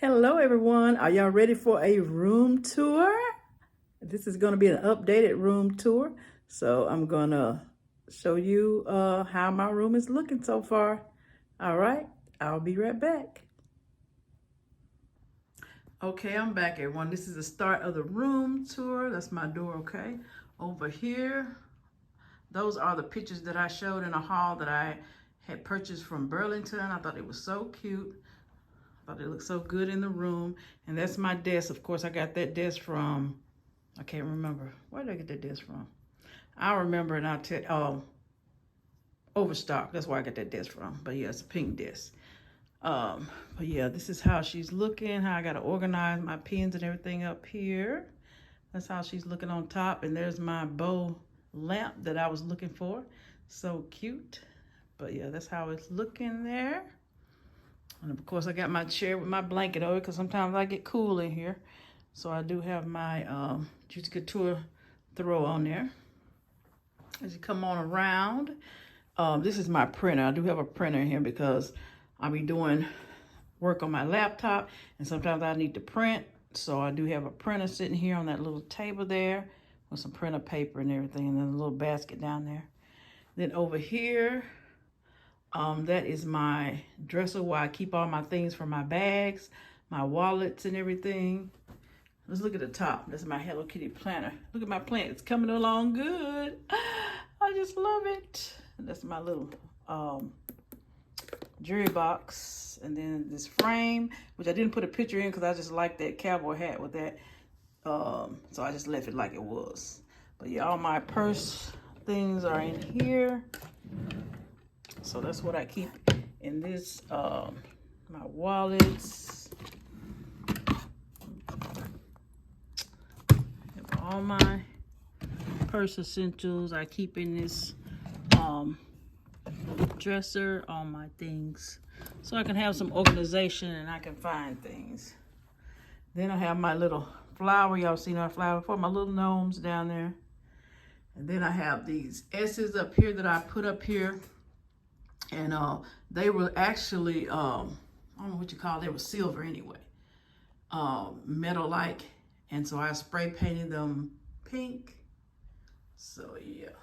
Hello everyone, are y'all ready for a room tour? This is going to be an updated room tour, so I'm going to show you how my room is looking so far. All right, I'll be right back. Okay, I'm back everyone. This is the start of the room tour. That's my door, okay? Over here, those are the pictures that I showed in a haul that I had purchased from Burlington. I thought it was so cute. Thought it looked so good in the room. And that's my desk. Of course, I got that desk from, I can't remember. Where did I get that desk from? I'll remember and I'll tell, Overstock. That's where I got that desk from. But yeah, it's a pink desk. But yeah, this is how she's looking, how I got to organize my pins and everything up here. That's how she's looking on top. And there's my bow lamp that I was looking for. So cute. But yeah, that's how it's looking there. And of course, I got my chair with my blanket over because sometimes I get cool in here. So I do have my Juicy Couture throw on there. As you come on around, this is my printer. I do have a printer in here because I'll be doing work on my laptop and sometimes I need to print. So I do have a printer sitting here on that little table there with some printer paper and everything, and then a little basket down there. Then over here, that is my dresser where I keep all my things for my bags, my wallets and everything. Let's look at the top. That's my Hello Kitty planner. Look at my plant. It's coming along good. I just love it. And that's my little jewelry box. And then this frame, which I didn't put a picture in because I just like that cowboy hat with that. So I just left it like it was. But yeah, all my purse things are in here. So that's what I keep in this, my wallets. All my purse essentials I keep in this dresser, all my things. So I can have some organization and I can find things. Then I have my little flower, y'all seen our flower before, my little gnomes down there. And then I have these S's up here that I put up here. And they were actually, I don't know what you call it, they were silver anyway. Metal-like. And so I spray painted them pink. So yeah,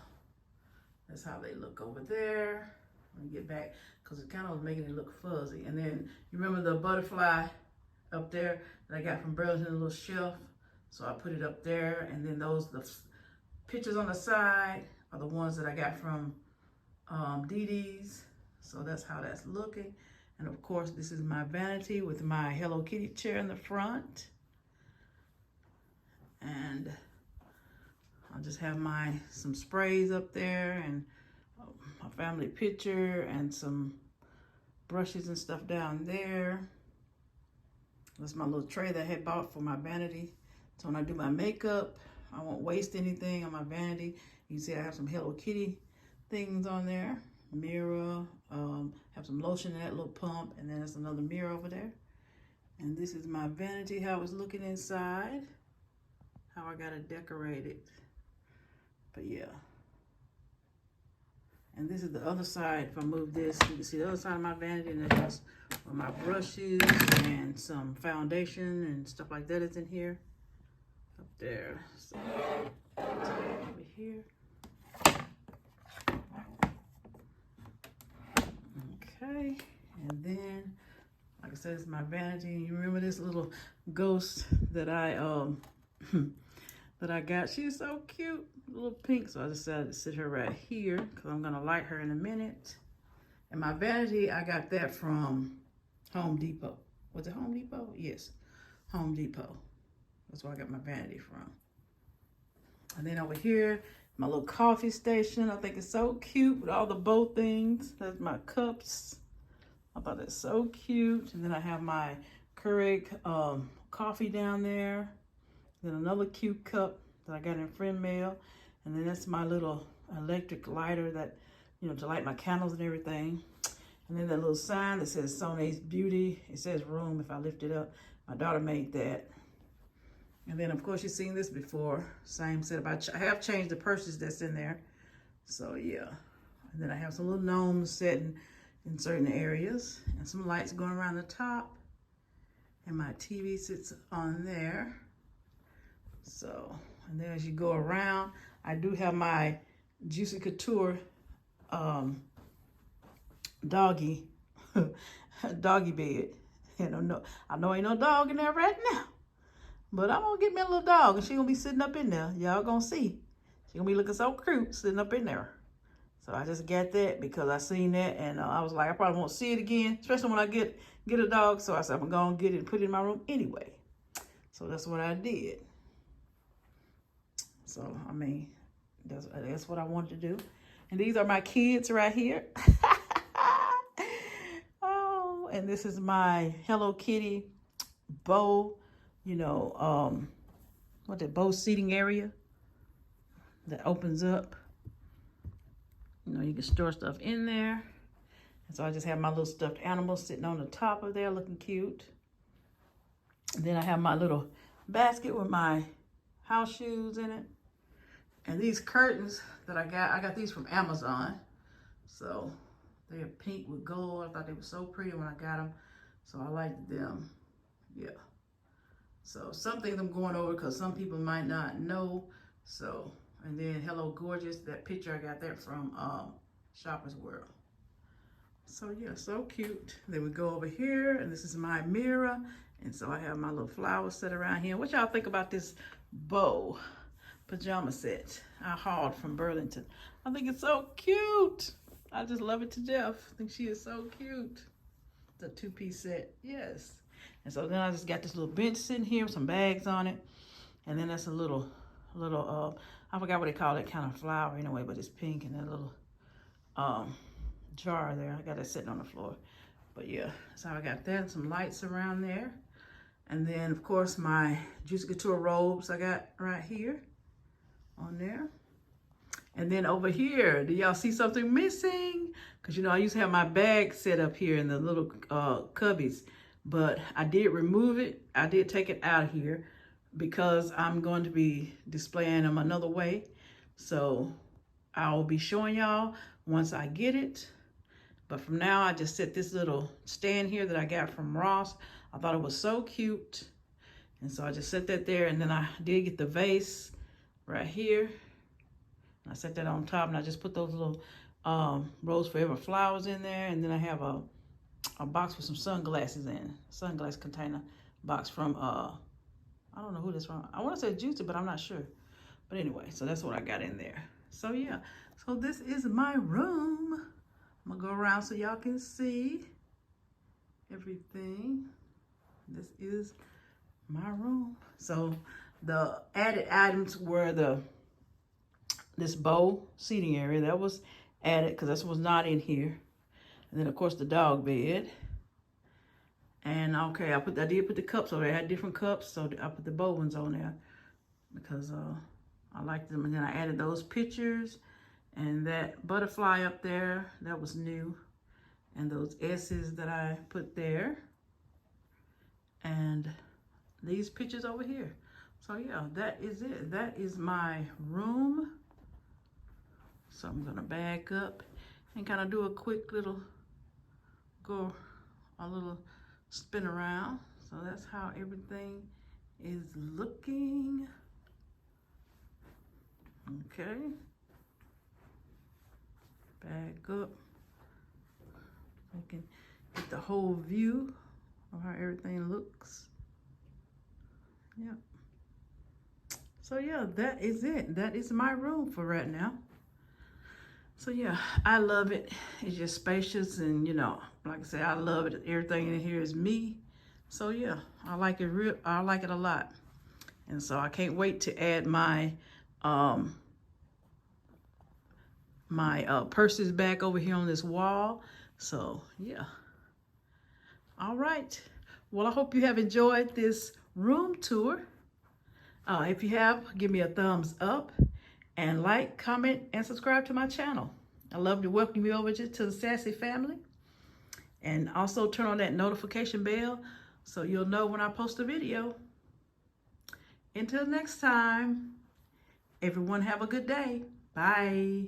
that's how they look over there. Let me get back, because it kind of was making it look fuzzy. And then, you remember the butterfly up there that I got from Burlington, a little shelf? So I put it up there. And then the pictures on the side are the ones that I got from Dee Dee's. So that's how that's looking. And of course, this is my vanity with my Hello Kitty chair in the front. And I'll just have some sprays up there and my family picture and some brushes and stuff down there. That's my little tray that I had bought for my vanity. So when I do my makeup, I won't waste anything on my vanity. You can see I have some Hello Kitty things on there. Mirror, have some lotion in that little pump, and then there's another mirror over there. And this is my vanity, how it's looking inside, how I got it decorated. But yeah. And this is the other side. If I move this, you can see the other side of my vanity, and that's where my brushes and some foundation and stuff like that is in here. Up there. So, over here. Okay, and then, like I said, it's my vanity. You remember this little ghost that I that I got? She's so cute, little pink. So I decided to sit her right here because I'm gonna light her in a minute. And my vanity, I got that from Home Depot. Was it Home Depot? Yes, Home Depot. That's where I got my vanity from. And then over here, my little coffee station. I think it's so cute with all the bow things. That's my cups. I thought it's so cute. And then I have my Keurig coffee down there. Then another cute cup that I got in friend mail. And then that's my little electric lighter that, you know, to light my candles and everything. And then that little sign that says Sona's Beauty. It says room if I lift it up. My daughter made that. And then, of course, you've seen this before. Same setup. I have changed the purses that's in there. So, yeah. And then I have some little gnomes set in certain areas. And some lights going around the top. And my TV sits on there. So, and then as you go around, I do have my Juicy Couture doggy bed. And I know ain't no dog in there right now, but I'm gonna get me a little dog, and she gonna be sitting up in there. Y'all gonna see. She gonna be looking so cute sitting up in there. So I just got that because I seen that, and I was like, I probably won't see it again, especially when I get a dog. So I said I'm gonna get it and put it in my room anyway. So that's what I did. So I mean, that's what I wanted to do. And these are my kids right here. Oh, and this is my Hello Kitty bow, you know, bow seating area that opens up. You know, you can store stuff in there. And so I just have my little stuffed animal sitting on the top of there looking cute. And then I have my little basket with my house shoes in it. And these curtains that I got these from Amazon. So they're pink with gold. I thought they were so pretty when I got them. So I liked them. Yeah. So some things I'm going over because some people might not know. So, and then Hello Gorgeous, that picture I got that from Shoppers World. So yeah, so cute. Then we go over here, and this is my mirror. And so I have my little flowers set around here. What y'all think about this bow pajama set I hauled from Burlington? I think it's so cute. I just love it to death. I think she is so cute. The 2-piece set, yes. And so then I just got this little bench sitting here with some bags on it. And then that's a little, I forgot what they call it, kind of flower anyway, but it's pink, and that little jar there. I got it sitting on the floor. But yeah, so I got that, some lights around there. And then of course my Juicy Couture robes I got right here on there. And then over here, do y'all see something missing? Because you know, I used to have my bag set up here in the little cubbies, but I did remove it. I did take it out of here because I'm going to be displaying them another way. So I'll be showing y'all once I get it. But from now, I just set this little stand here that I got from Ross. I thought it was so cute. And so I just set that there, and then I did get the vase right here. I set that on top, and I just put those little Rose Forever flowers in there. And then I have a box with some sunglasses in, sunglass container box from, I don't know who this from. I want to say Juicy, but I'm not sure. But anyway, so that's what I got in there. So yeah, so this is my room. I'm gonna go around so y'all can see everything. This is my room. So the added items were this bow seating area that was added because this was not in here. And then of course the dog bed. And okay, I did put the cups over there. I had different cups, so I put the bow ones on there because I liked them. And then I added those pictures and that butterfly up there, that was new. And those S's that I put there. And these pictures over here. So yeah, that is it. That is my room. So I'm gonna back up and kind of do a quick little spin around. So that's how everything is looking. Okay. Back up. I can get the whole view of how everything looks. Yep. So yeah, that is it. That is my room for right now. So yeah, I love it. It's just spacious, and you know, like I said, I love it. Everything in here is me. So yeah, I like it I like it a lot. And so I can't wait to add my purses back over here on this wall. So yeah. All right. Well, I hope you have enjoyed this room tour. If you have, give me a thumbs up and like, comment, and subscribe to my channel. I love to welcome you over to the Sassy family. And also turn on that notification bell so you'll know when I post a video. Until next time, everyone have a good day. Bye.